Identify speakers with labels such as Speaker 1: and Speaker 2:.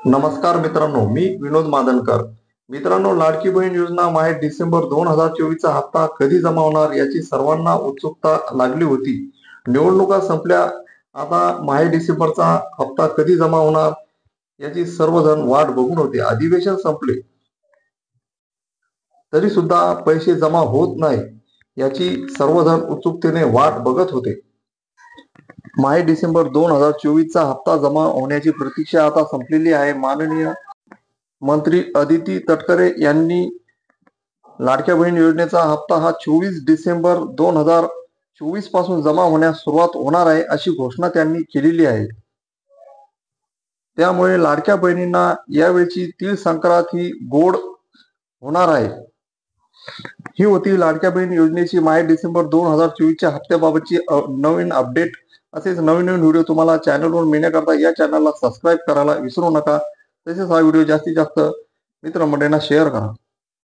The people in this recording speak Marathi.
Speaker 1: नमस्कार मित्रांनो, मी विनोद मादनकर. मित्रांनो, लाडकी बहीण योजना माहे डिसेंबर 2024 चा हप्ता कधी जमा होणार याची सर्वांना उत्सुकता लागली होती. निवडणुका संपल्या, आता माहे डिसेंबरचा हप्ता कधी जमा होणार याची सर्वजण वाट बघून होते. अधिवेशन संपले तरी सुद्धा पैसे जमा होत नाही याची सर्वजण उत्सुकतेने वाट बघत होते. माहे डिसेंबर 2024 चा हप्ता जमा होण्याची प्रतीक्षा आता संपलेली आहे. माननीय मंत्री अदिती तटकरे यांनी लाडक्या बहीण योजनेचा हप्ता हा 24 डिसेंबर 2024 पासून जमा होण्यास सुरुवात होणार आहे अशी घोषणा त्यांनी केलेली आहे. त्यामुळे लाडक्या बहिणींना यावेळची तीळ संक्रांत ही गोड होणार आहे. ही होती लाडक्या बहीण योजनेची माहे डिसेंबर 2024 च्या हप्त्याबाबतची नवीन अपडेट. असेच नवीन व्हिडिओ तुम्हाला चॅनलवर मिळण्याकरता या चॅनलला सबस्क्राईब करायला विसरू नका. तसेच हा व्हिडिओ जास्तीत जास्त मित्रमंडळींना शेअर करा.